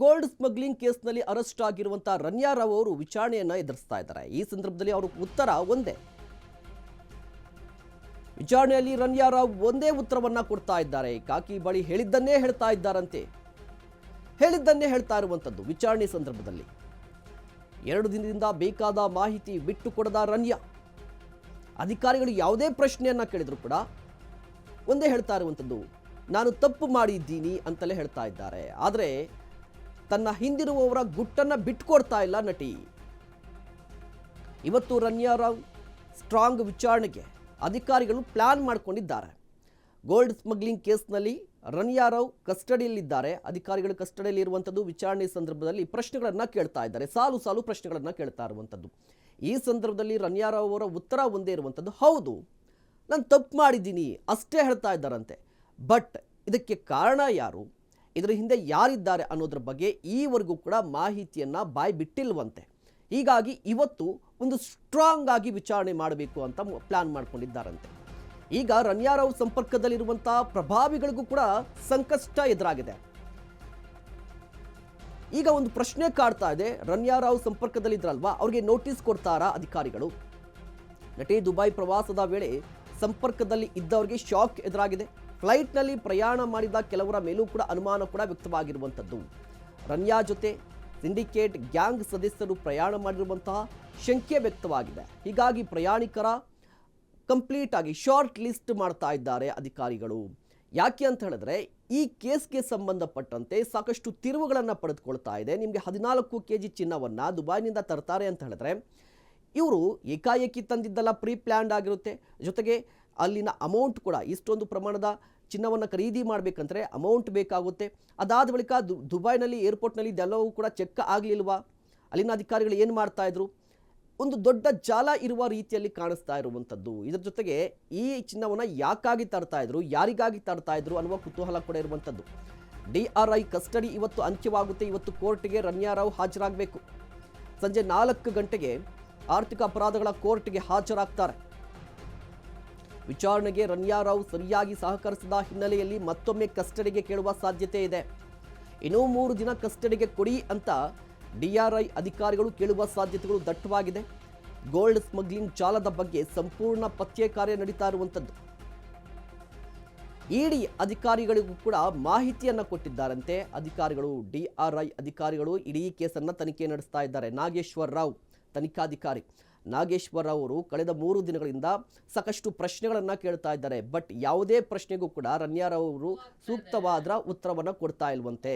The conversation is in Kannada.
ಗೋಲ್ಡ್ ಸ್ಮಗ್ಲಿಂಗ್ ಕೇಸ್ನಲ್ಲಿ ಅರೆಸ್ಟ್ ಆಗಿರುವಂತಹ ರನ್ಯಾ ರಾವ್ ಅವರು ವಿಚಾರಣೆಯನ್ನ ಎದುರಿಸ್ತಾ ಇದ್ದಾರೆ. ಈ ಸಂದರ್ಭದಲ್ಲಿ ಅವರ ಉತ್ತರ ಒಂದೇ. ವಿಚಾರಣೆಯಲ್ಲಿ ರನ್ಯಾ ರಾವ್ ಒಂದೇ ಉತ್ತರವನ್ನ ಕೊಡ್ತಾ ಇದ್ದಾರೆ. ಕಾಕಿ ಬಳಿ ಹೇಳಿದ್ದನ್ನೇ ಹೇಳ್ತಾ ಇದ್ದಾರಂತೆ. ಹೇಳಿದ್ದನ್ನೇ ಹೇಳ್ತಾ ಇರುವಂತದ್ದು ವಿಚಾರಣೆ ಸಂದರ್ಭದಲ್ಲಿ. 2 ದಿನದಿಂದ ಬೇಕಾದ ಮಾಹಿತಿ ಬಿಟ್ಟು ಕೊಡದ ರನ್ಯಾ. ಅಧಿಕಾರಿಗಳು ಯಾವುದೇ ಪ್ರಶ್ನೆಯನ್ನ ಕೇಳಿದ್ರು ಕೂಡ ಒಂದೇ ಹೇಳ್ತಾ ಇರುವಂತದ್ದು, ನಾನು ತಪ್ಪು ಮಾಡಿದ್ದೀನಿ ಅಂತಲೇ ಹೇಳ್ತಾ ಇದ್ದಾರೆ. ಆದರೆ ತನ್ನ ಹಿಂದಿರುವವರ ಗುಟ್ಟನ್ನ ಬಿಟ್ಕೊಡ್ತಾ ಇಲ್ಲ ನಟಿ. ಇವತ್ತು ರನ್ಯಾ ರಾವ್ ಸ್ಟ್ರಾಂಗ್ ವಿಚಾರಣೆಗೆ ಅಧಿಕಾರಿಗಳು ಪ್ಲಾನ್ ಮಾಡಿಕೊಂಡಿದ್ದಾರೆ. ಗೋಲ್ಡ್ ಸ್ಮಗ್ಲಿಂಗ್ ಕೇಸ್ನಲ್ಲಿ ರನ್ಯಾ ರಾವ್ ಕಸ್ಟಡಿಯಲ್ಲಿದ್ದಾರೆ. ಅಧಿಕಾರಿಗಳು ಕಸ್ಟಡಿಯಲ್ಲಿ ಇರುವಂಥದ್ದು. ವಿಚಾರಣೆ ಸಂದರ್ಭದಲ್ಲಿ ಪ್ರಶ್ನೆಗಳನ್ನು ಕೇಳ್ತಾ ಇದ್ದಾರೆ. ಸಾಲು ಸಾಲು ಪ್ರಶ್ನೆಗಳನ್ನು ಕೇಳ್ತಾ ಇರುವಂಥದ್ದು. ಈ ಸಂದರ್ಭದಲ್ಲಿ ರನ್ಯಾ ರಾವ್ ಅವರ ಉತ್ತರ ಒಂದೇ ಇರುವಂಥದ್ದು, ಹೌದು ನಾನು ತಪ್ಪು ಮಾಡಿದ್ದೀನಿ ಅಷ್ಟೇ ಹೇಳ್ತಾ ಇದ್ದಾರಂತೆ. ಬಟ್ ಇದಕ್ಕೆ ಕಾರಣ ಯಾರು, ಇದರ ಹಿಂದೆ ಯಾರಿದ್ದಾರೆ ಅನ್ನೋದ್ರ ಬಗ್ಗೆ ಈವರೆಗೂ ಕೂಡ ಮಾಹಿತಿಯನ್ನು ಬಾಯಿ ಬಿಟ್ಟಿಲ್ವಂತೆ. ಹೀಗಾಗಿ ಇವತ್ತು ಒಂದು ಸ್ಟ್ರಾಂಗ್ ಆಗಿ ವಿಚಾರಣೆ ಮಾಡಬೇಕು ಅಂತ ಪ್ಲಾನ್ ಮಾಡ್ಕೊಂಡಿದ್ದಾರಂತೆ. ಈಗ ರನ್ಯಾ ರಾವ್ ಸಂಪರ್ಕದಲ್ಲಿರುವಂತಹ ಪ್ರಭಾವಿಗಳಿಗೂ ಕೂಡ ಸಂಕಷ್ಟ ಎದುರಾಗಿದೆ. ಈಗ ಒಂದು ಪ್ರಶ್ನೆ ಕಾಡ್ತಾ ಇದೆ, ರನ್ಯಾ ರಾವ್ ಸಂಪರ್ಕದಲ್ಲಿದ್ರಲ್ವಾ, ಅವ್ರಿಗೆ ನೋಟಿಸ್ ಕೊಡ್ತಾರಾ ಅಧಿಕಾರಿಗಳು? ನಟಿ ದುಬೈ ಪ್ರವಾಸದ ವೇಳೆ ಸಂಪರ್ಕದಲ್ಲಿ ಇದ್ದವರಿಗೆ ಶಾಕ್ ಎದುರಾಗಿದೆ. ಫ್ಲೈಟ್ನಲ್ಲಿ ಪ್ರಯಾಣ ಮಾಡಿದ ಕೆಲವರ ಮೇಲೂ ಕೂಡ ಅನುಮಾನ ಕೂಡ ವ್ಯಕ್ತವಾಗಿರುವಂಥದ್ದು. ರನ್ಯಾ ಜೊತೆ ಸಿಂಡಿಕೇಟ್ ಗ್ಯಾಂಗ್ ಸದಸ್ಯರು ಪ್ರಯಾಣ ಮಾಡಿರುವಂತಹ ಶಂಕೆ ವ್ಯಕ್ತವಾಗಿದೆ. ಹೀಗಾಗಿ ಪ್ರಯಾಣಿಕರ ಕಂಪ್ಲೀಟ್ ಆಗಿ ಶಾರ್ಟ್ ಲಿಸ್ಟ್ ಮಾಡ್ತಾ ಇದ್ದಾರೆ ಅಧಿಕಾರಿಗಳು. ಯಾಕೆ ಅಂತ ಹೇಳಿದ್ರೆ ಈ ಕೇಸ್ಗೆ ಸಂಬಂಧಪಟ್ಟಂತೆ ಸಾಕಷ್ಟು ತಿರುವುಗಳನ್ನು ಪಡೆದುಕೊಳ್ತಾ ಇದೆ. ನಿಮಗೆ 14 kg ಚಿನ್ನವನ್ನು ದುಬೈನಿಂದ ತರ್ತಾರೆ ಅಂತ ಹೇಳಿದ್ರೆ ಇವರು ಏಕಾಏಕಿ ತಂದಿದ್ದಲ್ಲ, ಪ್ರೀ ಪ್ಲ್ಯಾನ್ಡ್ ಆಗಿರುತ್ತೆ. ಜೊತೆಗೆ ಅಲ್ಲಿನ ಅಮೌಂಟ್ ಕೂಡ ಇಷ್ಟೊಂದು ಪ್ರಮಾಣದ ಚಿನ್ನವನ್ನು ಖರೀದಿ ಮಾಡಬೇಕಂದ್ರೆ ಅಮೌಂಟ್ ಬೇಕಾಗುತ್ತೆ. ಅದಾದ ಬಳಿಕ ದುಬೈನಲ್ಲಿ ಏರ್ಪೋರ್ಟ್ನಲ್ಲಿ ಇದೆಲ್ಲವೂ ಕೂಡ ಚೆಕ್ ಆಗಲಿಲ್ವಾ? ಅಲ್ಲಿನ ಅಧಿಕಾರಿಗಳು ಏನು ಮಾಡ್ತಾ ಇದ್ರು? ಒಂದು ದೊಡ್ಡ ಜಾಲ ಇರುವ ರೀತಿಯಲ್ಲಿ ಕಾಣಿಸ್ತಾ ಇರುವಂಥದ್ದು. ಇದರ ಜೊತೆಗೆ ಈ ಚಿನ್ನವನ್ನು ಯಾಕಾಗಿ ತರ್ತಾ ಇದ್ರು, ಯಾರಿಗಾಗಿ ತರ್ತಾ ಇದ್ರು ಅನ್ನುವ ಕುತೂಹಲ ಕೂಡ ಇರುವಂಥದ್ದು. DRI ಕಸ್ಟಡಿ ಇವತ್ತು ಅಂತ್ಯವಾಗುತ್ತೆ. ಇವತ್ತು ಕೋರ್ಟ್ಗೆ ರನ್ಯಾ ರಾವ್ ಹಾಜರಾಗಬೇಕು. ಸಂಜೆ 4 ಗಂಟೆಗೆ ಆರ್ಥಿಕ ಅಪರಾಧಗಳ ಕೋರ್ಟ್ಗೆ ಹಾಜರಾಗ್ತಾರೆ. ವಿಚಾರಣೆಗೆ ರನ್ಯಾ ರಾವ್ ಸರಿಯಾಗಿ ಸಹಕರಿಸಿದ ಹಿನ್ನೆಲೆಯಲ್ಲಿ ಮತ್ತೊಮ್ಮೆ ಕಸ್ಟಡಿಗೆ ಕೇಳುವ ಸಾಧ್ಯತೆ ಇದೆ. ಇನ್ನೂ 3 ದಿನ ಕಸ್ಟಡಿಗೆ ಕೊಡಿ ಅಂತ DRI ಅಧಿಕಾರಿಗಳು ಕೇಳುವ ಸಾಧ್ಯತೆಗಳು ದಟ್ಟವಾಗಿದೆ. ಗೋಲ್ಡ್ ಸ್ಮಗ್ಲಿಂಗ್ ಜಾಲದ ಬಗ್ಗೆ ಸಂಪೂರ್ಣ ಪತ್ತೆ ಕಾರ್ಯ ನಡೀತಾ ಇರುವಂಥದ್ದು. ಇಡಿ ಅಧಿಕಾರಿಗಳಿಗೂ ಕೂಡ ಮಾಹಿತಿಯನ್ನು ಕೊಟ್ಟಿದ್ದಾರಂತೆ ಅಧಿಕಾರಿಗಳು. DRI ಅಧಿಕಾರಿಗಳು ಇಡೀ ಕೇಸನ್ನು ತನಿಖೆ ನಡೆಸ್ತಾ ಇದ್ದಾರೆ. ನಾಗೇಶ್ವರ್ ರಾವ್ ತನಿಖಾಧಿಕಾರಿ ನಾಗೇಶ್ವರ್ ಅವರು ಕಳೆದ 3 ದಿನಗಳಿಂದ ಸಾಕಷ್ಟು ಪ್ರಶ್ನೆಗಳನ್ನು ಕೇಳ್ತಾ ಇದ್ದಾರೆ. ಬಟ್ ಯಾವುದೇ ಪ್ರಶ್ನೆಗೂ ಕೂಡ ರನ್ಯಾ ರಾವ್ ಅವರು ಸೂಕ್ತವಾದ ಉತ್ತರವನ್ನು ಕೊಡ್ತಾ ಇಲ್ವಂತೆ.